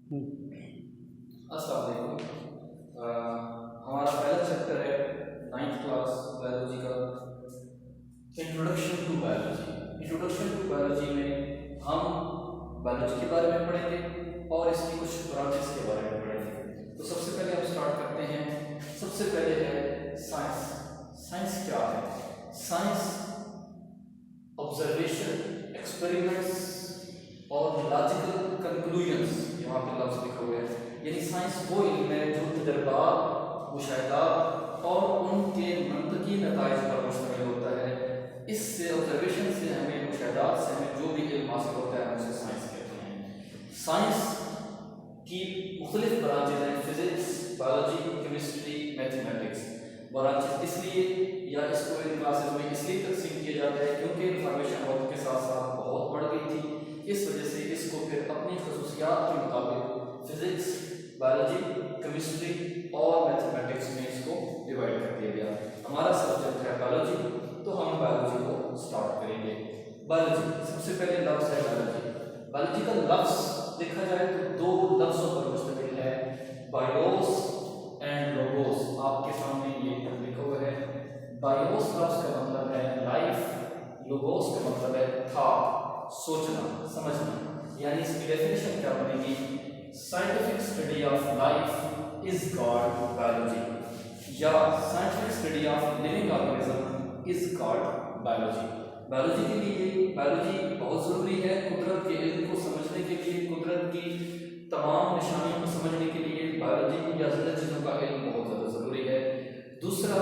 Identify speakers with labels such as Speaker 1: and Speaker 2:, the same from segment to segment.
Speaker 1: अस्सलाम वालेकुम। हमारा पहला चैप्टर है 9th क्लास बायोलॉजी का introduction to biology. Introduction to biology में हम बायोलॉजी के बारे में पढ़ेंगे और इसकी कुछ ब्रांचेस के बारे में पढ़ेंगे। तो सबसे पहले हम स्टार्ट करते हैं। सबसे पहले है साइंस। साइंस क्या है? साइंस ऑब्जर्वेशन, एक्सपेरिमेंट्स और लॉजिकल कंक्लूजन्स, यहाँ पे लफ्ज़ लिखा हुआ है। यानी साइंस वो इल्म है जो तजर्बात, मुशाहिदात और उनके मंतकी नताइज पर मुश्तमिल होता है। इससे ऑब्जर्वेशन से हमें, मुशाहिदात से हमें जो भी इल्म हासिल होता है हम उसे साइंस कहते हैं। साइंस की मुख्तलिफ ब्रांचेज हैं, physics, biology, chemistry, mathematics. Branches इसलिए या इसको इन क्लासेज में इसलिए तकसीम किया जाता है क्योंकि इंफॉर्मेशन वक्त के साथ साथ बहुत बढ़ गई थी। इस वजह से इसको फिर अपनी खसूसियात के मुताबिक फिजिक्स, बायोलॉजी, केमिस्ट्री और मैथमेटिक्स में इसको डिवाइड कर दिया गया। हमारा सब्जेक्ट है बायोलॉजी, तो हम बायोलॉजी को स्टार्ट करेंगे। बायोलॉजी, सबसे पहले लफ्ज़ है बायोलॉजी। बायोलॉजी का लफ्ज़ देखा जाए तो दो लफ्ज़ों पर मुश्तमिल है, बायोस एंड लोगोस। आपके सामने ये लिखा हुआ है। बायोस लफ्ज़ का मतलब है लाइफ, लोगोस का मतलब है थॉट, सोचना, समझना। यानी इसकी डेफिनेशन क्या बनेगी? Scientific study of life is called biology, या scientific study of living organism is called biology. Biology के लिए बायोलॉजी बहुत ज़रूरी है। कुदरत के इल्म को समझने के लिए, कुदरत की तमाम निशानियों को समझने के लिए बायोलॉजी या ज़िंदा चीज़ों का इल्म बहुत ज़्यादा ज़रूरी है। दूसरा,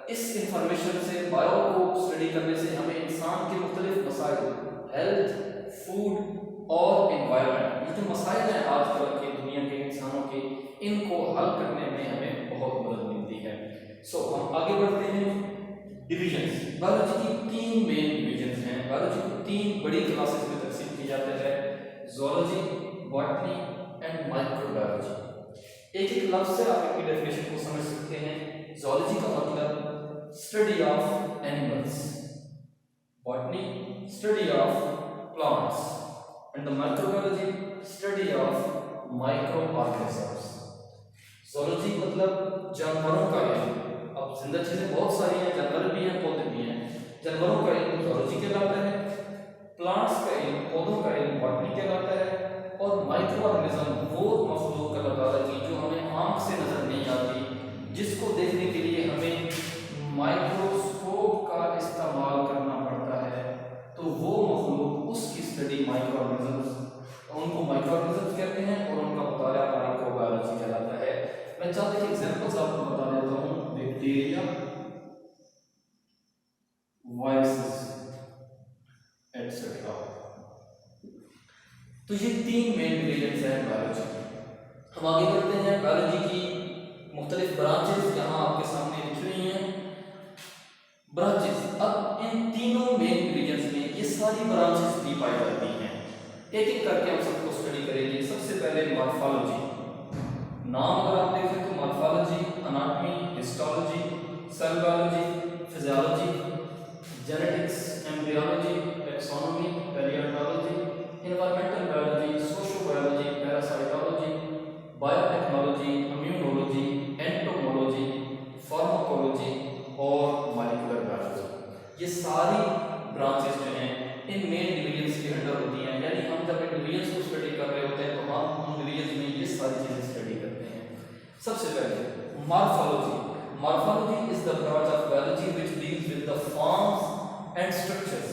Speaker 1: इस इंफॉर्मेशन से, बायो को स्टडी करने से हमें इंसान के मुख्तलिफ मसाइल, हेल्थ, फूड और एनवायरनमेंट, ये जो मसाइल हैं आजकल के दुनिया के इंसानों के, इनको हल करने में हमें बहुत मदद मिलती है। हम आगे बढ़ते हैं। डिविजन्स। बायोलॉजी की तीन मेन डिविजन्स हैं। बायोलॉजी को तीन बड़ी क्लासेस में तकसीम किया जाता है, ज़ूलॉजी, बॉटनी एंड माइक्रोबायोलॉजी। एक एक लफ्ज़ से आप इसकी डेफिनेशन को समझ सकते हैं। ज़ूलॉजी का मतलब study of animals, botany study of plants and the microbiology study of micro organisms. Zoology मतलब जानवरों का इल्म। अब जिंदा चीजें बहुत सारी हैं, जानवर भी हैं, पौधे भी हैं। जानवरों का इल्म ज़ूलॉजी कहलाता है, प्लांट्स का इल्म, पौधों का इल्म बॉटनी कहलाता है, और माइक्रो ऑर्गेनिज्म वो मखलूक अल्लाह ताला की जो हमें आंख से नजर नहीं आती, जिसको देखने के लिए हमें माइक्रोस्कोप का इस्तेमाल करना पड़ता है, तो वो मखलूक, उसकी स्टडी माइक्रो ऑर्गेनिजम्स, उनको माइक्रो ऑर्गेनिजम्स कहते हैं और उनका मुताला माइक्रोबायोलॉजी कहलाता है। मैं चंद एक एग्जांपल्स आपको बता देता हूँ। Bacteria, viruses etcetera. तो ये तीन मेन डिविजन्स हैं बायोलॉजी। हम आगे बढ़ते हैं। बायोलॉजी की मुख्तलिफ ब्रांचेस यहाँ आपके सामने लिखी हुई हैं। ब्रांचेस, अब इन तीनों मेन डिविजन्स में ये सारी ब्रांचेस भी पाई जाती हैं। एक एक करके हम सबको स्टडी करेंगे। सबसे पहले मॉर्फोलॉजी। नाम अगर आप देखें तो morphology, anatomy, histology, cell biology, physiology, genetics, embryology, taxonomy, palaeontology, environmental biology, socio biology, parasitology, biotechnology, immunology, entomology, pharmacology और मॉलिक्यूलर बायोलॉजी। ये सारी ब्रांचेस जो हैं इन मेन डिविजन्स के अंडर होती हैं। यानी हम जब इन डिविजन्स को स्टडी कर रहे होते हैं तो हम उन डिविजन्स में ये सारी चीज़ें स्टडी करते हैं। सबसे पहले morphology. Morphology is the branch of biology which deals with the forms and structures.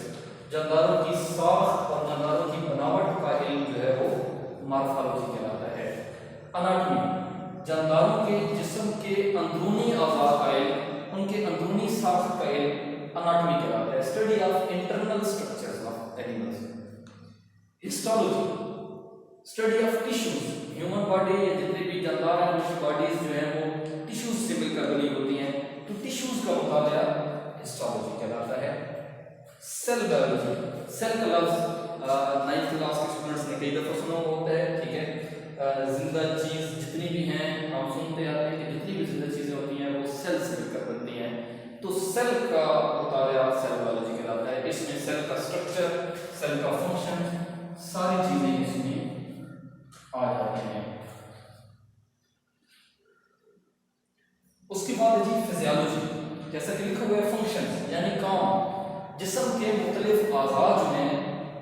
Speaker 1: जानदारों की साख और जानदारों की बनावट का इल्म जो है वो मॉर्फोलॉजी कहलाता है। एनाटॉमी, जानदारों के जिस्म के अंदरूनी अज़ा का इल्म, उनके अंदरूनी साख का इल्म एनाटॉमी कहलाता है, study of internal structures of animals. Histology, study of tissues. Human body या जितने भी जानदार हैं उनकी बॉडीज जो है वो टिश्यूज से मिलकर बनी होती हैं, तो टिश्यूज का मुताला हिस्टोलॉजी कहलाता है। Cell biology. सेल का लफ्ज़ 9th क्लास के स्टूडेंट्स ने कई दफ़ा सुना होता है, ठीक है। जिंदा चीज़ जितनी भी हैं हम सुनते आते हैं कि जितनी भी जिंदा चीज़ें होती हैं वो सेल से मिलकर बनती हैं, तो सेल का मुताला सेल बायोलॉजी कहलाता है। इसमें सेल का स्ट्रक्चर, सेल का फंक्शन, सारी चीज़ें इसमें आ जाते हैं। उसके बाद जी फिजियोलॉजी, जैसा कि लिखा हुआ है फंक्शन यानी काम। जिस्म के मुख्तलिफ आज़ा जो हैं,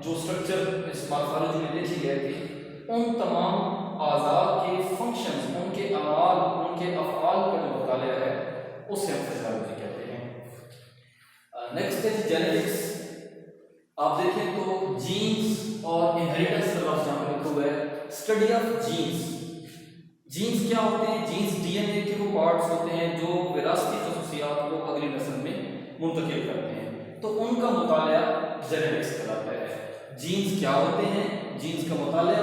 Speaker 1: जो स्ट्रक्चर इस मॉर्फोलॉजी में देखी गए थे, उन तमाम आज़ा के फंक्शंस, उनके अमाल, उनके अफ़आल का जो मुताला है उसे हम फिजियोलॉजी कहते हैं। नेक्स्ट है जेनेटिक्स। आप देखें तो जीन्स और इनहेरिटेंस का लफ्ज़ यहाँ पर लिखा हुआ है, स्टडी ऑफ जीन्स। जीन्स क्या होते हैं? जीन्स डीएनए के वो पार्ट्स होते हैं जो विरासती खसूसियात को अगली नस्ल में मुंतकिल करते हैं, तो उनका मुताला जेनेटिक्स कहलाता है। जीन्स क्या होते हैं, जीन्स का मुताला,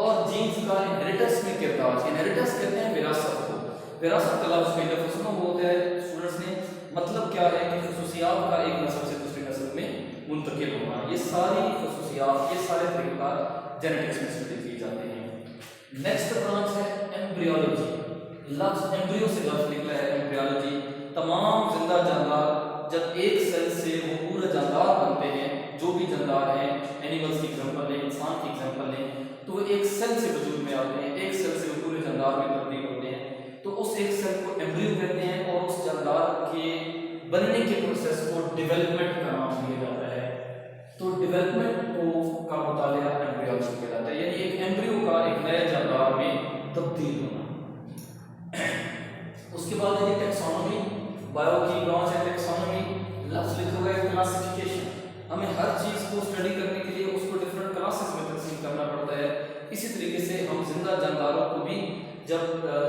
Speaker 1: और जीन्स का इनहेरिटेंस में किरदार। इनहेरिटेंस कहते हैं विरासत को। विरासत का लफ्ज़ कई दफ़ा सुना वो होता है स्टूडेंट्स ने, मतलब क्या है कि खसूसियात का एक नस्ल से दूसरी नस्ल में मुंतकिल होना। ये सारी खसूसियात, ये सारे तरीक़ार जेनेटिक्स में स्टडी किए जाते हैं। नेक्स्ट ब्रांच है एम्ब्रियोलॉजी। लफ्ज़ एम्ब्रियो से लफ्ज़ निकला है एम्ब्रियोलॉजी। तमाम जिंदा जानदार जब एक सेल से वो पूरा जानदार बनते हैं, जो भी जानदार हैं, एनिमल्स की एग्जांपल लें, इंसान की एग्जांपल लें, तो वो एक सेल से वजूद में आते हैं, एक सेल से वो पूरे जानदार में तब्दील होते हैं, तो उस एक सेल को एम्ब्रियो कहते हैं। और उस जानदार के बनने के प्रोसेस को डेवलपमेंट का नाम दिया जाता है। तो डेवलपमेंट को का मुताला एम्ब्रियोलॉजी कहलाता है, यानी एक एम्ब्रियो का एक नए जानदार में तब्दील होना। उसके बाद है टेक्सोनॉमी। बायो की ब्रांच है टेक्सोनॉमी। लफ्ज़ लिखा हुआ है क्लासिफिकेशन। हमें हर चीज़ को स्टडी करने के लिए उसको डिफरेंट क्लासेस में तकसीम करना पड़ता है। इसी तरीके से हम जिंदा जानदारों को भी जब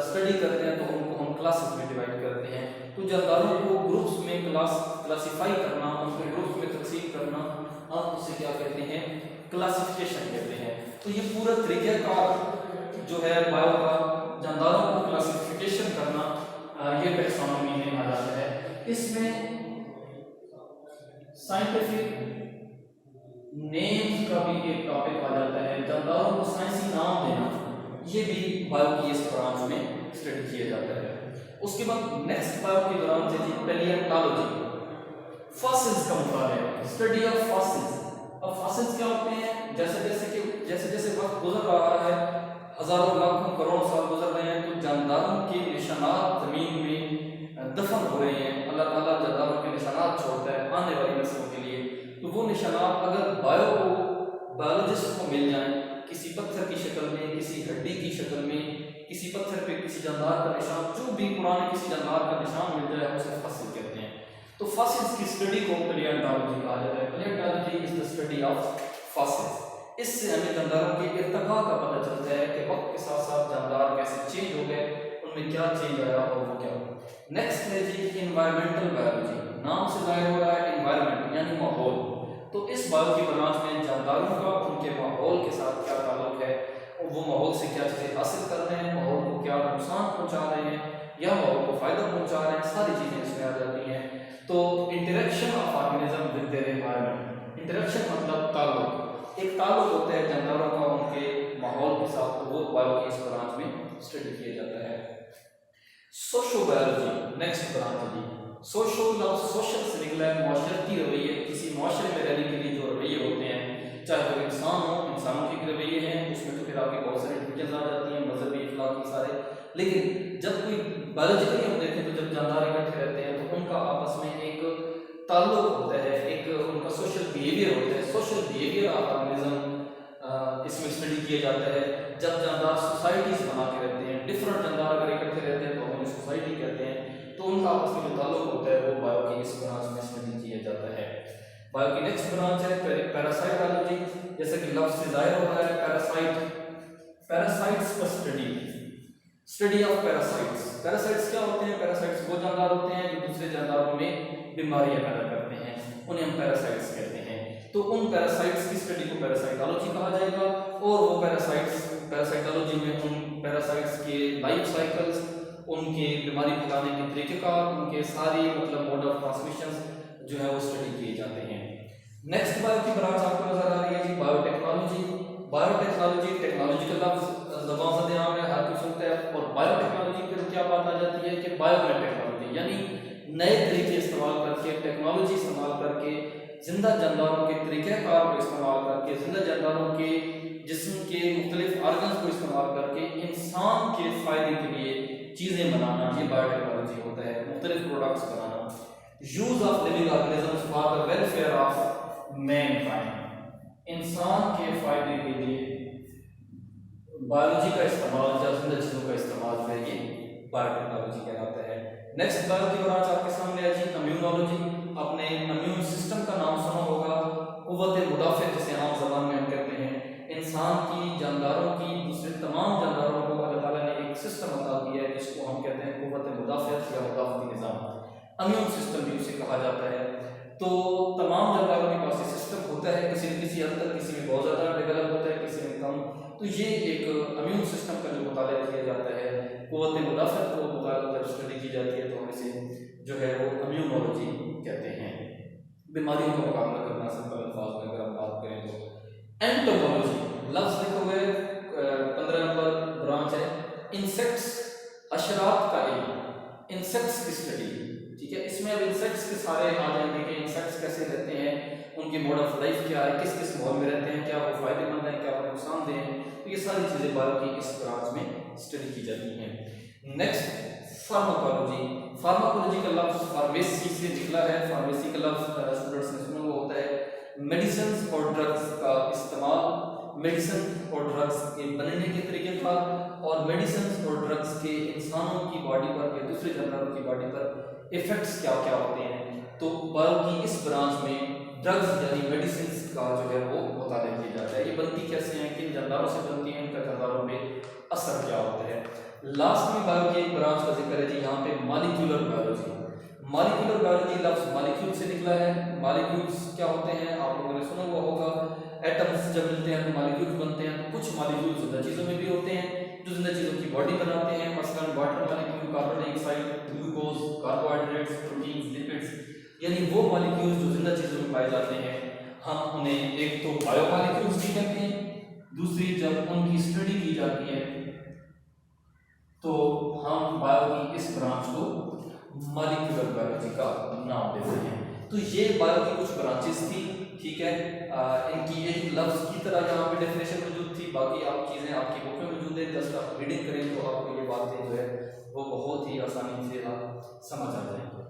Speaker 1: स्टडी करते हैं तो उनको हम क्लासेस में डिवाइड करते हैं। तो जानदारों को ग्रुप्स में क्लासीफाई करना, उनको ग्रुप्स में तकसीम करना, हम उसे क्या कहते हैं? क्लासिफिकेशन कहते हैं। तो ये पूरा तरीक़ाकार जो है बायो का, जानदारों को क्लासिफिकेशन करना, ये टेक्सोनॉमी में आ जाता है। इसमें साइंटिफिक नेम्स का भी एक टॉपिक आ जाता है, जानदारों को साइंसी नाम देना, ये भी बायो की इस ब्रांच में स्टडी किया जाता है। उसके बाद नेक्स्ट बायो की ब्रांच है जी पैलियोंटोलॉजी। फॉसिल्स का मुताला, स्टडी ऑफ फॉसिल्स। अब फॉसिल्स क्या होते हैं? जैसे जैसे वक्त गुजर रहा है, हजारों लाखों करोड़ों साल गुजर रहे हैं, तो जानदारों के निशानात जमीन में दफन हो रहे हैं। अल्लाह ताला जानदारों के निशानात छोड़ता है आने वाली नस्लों के लिए। तो वो निशानात अगर बायोलॉजिस्ट को मिल जाएं, किसी पत्थर की शक्ल में, किसी हड्डी की शक्ल में, किसी पत्थर पे किसी जानदार का निशान, जो भी पुराने किसी जानदार का निशान मिल जाए, उसे फॉसिल कहते हैं। तो फॉसिल्स की स्टडी को पैलियोंटोलॉजी कहा जाता है। Palaeontology is the study of fossils. इससे हमें जानदारों के इर्तिका का पता चलता है कि वक्त के साथ साथ जानदार कैसे चेंज हो गए, उनमें क्या चेंज आया और वो क्या। नेक्स्ट है जी इन्वायरमेंटल बायोलॉजी। नाम से जाहिर हो रहा है इन्वायरमेंट यानी माहौल। तो इस बायो की ब्रांच में जानदारों का उनके माहौल के साथ क्या ताल्लुक है, और वो माहौल से क्या चीज़ें हासिल कर रहे हैं, माहौल को क्या नुकसान पहुँचा रहे हैं या माहौल को फ़ायदा पहुँचा रहे हैं, सारी चीज़ें इसमें आ जाती हैं। तो interaction of organism with their environment. Interaction मतलब ताल्लुक, एक ताल्लुक होता है जानदारों का उनके माहौल के साथ, तो वो बायो की इस ब्रांच में स्टडी किया जाता है। सोशियोबायोलॉजी नेक्स्ट ब्रांच है जी। सोशल से निकला है माशरती रवैये। किसी माशरे में रहने के लिए जो रवैये होते हैं, चाहे वो इंसान हो, इंसानों के रवैये हैं, उसमें तो फिर आपके बहुत सारी डिविजन आ जाती हैं, मजहबी, इखलाकी सारे। लेकिन जब कोई बायोलॉजिकली हम देखें तो जब जानदार इकट्ठे रहते हैं तो उनका आपस में एक ताल्लुक होता है, एक उनका सोशल बिहेवियर होता है। सोशल बिहेवियर ऑफ ऑर्गेनिज्म इसमें स्टडी किया जाता है। जब जानदार सोसाइटीज बना के रहते हैं, डिफरेंट जानदार अगर इकट्ठे रहते हैं तो उन्हें सोसाइटी कहते हैं। तो उनका आपस में जो ताल्लुक होता है वो बायो की इस ब्रांच में स्टडी किया जाता है। बायो की नेक्स्ट ब्रांच है पैरासाइटोलॉजी। जैसे कि लफ्ज़ से जाहिर हो रहा है पैरासाइट्स का स्टडी ऑफ पैरासाइट्स। पैरासाइट्स क्या होते हैं? पैरासाइट्स वो जानदार होते हैं जो दूसरे जानदारों में बीमारियां पैदा करते हैं, उन्हें हम पैरासाइट्स कहते हैं। तो उन पैरासाइट्स की स्टडी को पैरासाइटोलॉजी कहा जाएगा। और वो पैरासाइटोलॉजी में उन पैरासाइट्स के लाइफ साइकिल्स, उनके बीमारी फैलाने के तरीक़ेकार, उनके सारी मतलब मोड ऑफ ट्रांसमिशन जो है वो स्टडी किए जाते हैं। नेक्स्ट बायो की ब्रांच आपको नजर आ रही है जी बायोटेक्नोलॉजी। बायोटेक्नोलॉजी टेक्नोलॉजी का लफ्ज़ ज़बान से ध्यान में हर कोई सुनता है। और बायोटेक्नोलॉजी फिर क्या बात आ जाती है कि बायोटेक्नोलॉजी यानी नए तरीके इस्तेमाल करके, टेक्नोलॉजी इस्तेमाल करके जिंदा जानदारों के तरीक़ेकार को इस्तेमाल करके, जिंदा जानदारों के जिस्म के मुख्तलिफ आर्गन्स को इस्तेमाल करके इंसान के फ़ायदे के लिए चीज़ें बनाना, ये बायोटेक्नोलॉजी होता है। मुख्तलिफ products banana, use of living organisms for the welfare of Mankind, इंसान के फ़ायदे के लिए बायोलॉजी का इस्तेमाल या जिंदा चीज़ों का इस्तेमाल है, ये बायोटेक्नोलॉजी कहलाता है। नेक्स्ट बायो की ब्रांच आपके सामने है जी इम्यूनोलॉजी। आपने इम्यून सिस्टम का नाम सुना होगा, कुव्वत मुदाफ़ा जिसे आम ज़बान में हम कहते हैं। इंसान की, जानदारों की, दूसरे तमाम जानदारों को अल्लाह ताला ने एक सिस्टम अता किया है जिसको हम कहते हैं कुव्वत मुदाफ़ा या मुदाफ़ती निज़ाम। इम्यून सिस्टम भी उसे कहा जाता है। तो तमाम जानदारों के पास ये सिस्टम होता है, किसी न किसी हद तक, किसी में बहुत ज़्यादा डेवलप होता है, किसी में कम। तो ये एक इम्यून सिस्टम का जो मुताला किया जाता है, कुव्वत मुदाफ़ा को मुताला स्टडी की जाती है, तो हम इसे जो है वो इम्यूनोलॉजी कहते हैं। बीमारियों का मुकाबला करना, सिंपल अल्फाज में अगर हम बात करें तो। एंटोमोलॉजी लफ्ज़ लिखे हुए 15 नंबर ब्रांच है। इंसेक्ट्स, अशरात का इल्म, इंसेक्ट्स की स्टडी, ठीक है। इसमें अब इंसेक्ट्स के सारे आ जाएंगे कि इंसेक्ट्स कैसे रहते हैं, उनकी मोड ऑफ लाइफ क्या है, किस किस माहौल में रहते हैं, क्या वो फ़ायदेमंद है, क्या वो नुकसानदेह हैं। तो ये सारी चीज़ें बायो की इस ब्रांच में स्टडी की जाती हैं। Next pharmacology. फार्माकोलॉजी का लफ्ज़ फार्मेसी से निकला है। फार्मेसी का लफ्ज़ स्टूडेंट्स ने सुना हुआ होता है। मेडिसिन और ड्रग्स का इस्तेमाल, मेडिसिन और ड्रग्स के बनने के तरीके का, और मेडिसिन और ड्रग्स के इंसानों की बॉडी पर या दूसरे जानवरों की बॉडी पर इफ़ेक्ट्स क्या क्या होते हैं। तो बायो की इस ब्रांच में ड्रग्स यानी मेडिसिन का जो है वो मुताला किया जाता है। ये बनती कैसे हैं, किन जानदारों से बनती हैं, उनका जानदारों पे असर क्या होता है। लास्ट में बायो की एक ब्रांच का जिक्र है जी यहाँ पे मॉलिक्यूलर बायोलॉजी। मॉलिक्यूलर बायोलॉजी लफ्ज़ मॉलिक्यूल से निकला है। मॉलिक्यूल्स क्या होते हैं, आप लोगों ने सुना हुआ होगा। एटम्स जब मिलते हैं तो मॉलिक्यूल्स बनते हैं। तो कुछ मॉलिक्यूल्स जिंदा चीज़ों में भी होते हैं जो जिंदा चीज़ों की बॉडी बनाते हैं, मसलन water molecule, carbon dioxide, glucose, carbohydrates, proteins, lipids, यानी वो मॉलिक्यूल्स जो जिंदा चीज़ों में पाए जाते हैं, हम उन्हें एक तो बायो मॉलिक्यूल्स भी कहते हैं, दूसरी जब उनकी स्टडी की जाती है तो हम बायो की इस ब्रांच को मॉलिक्यूलर बायोलॉजी का नाम देते हैं। तो ये बायो की कुछ ब्रांचेस थी, ठीक है। इनकी एक लफ्ज़ की तरह यहाँ पे डेफिनेशन मौजूद थी, बाकी आप चीज़ें आपकी बुक में मौजूद है। जस्ट आप रीडिंग करें तो आपको ये बातें जो है वो बहुत ही आसानी से आप समझ आ जाएंगे।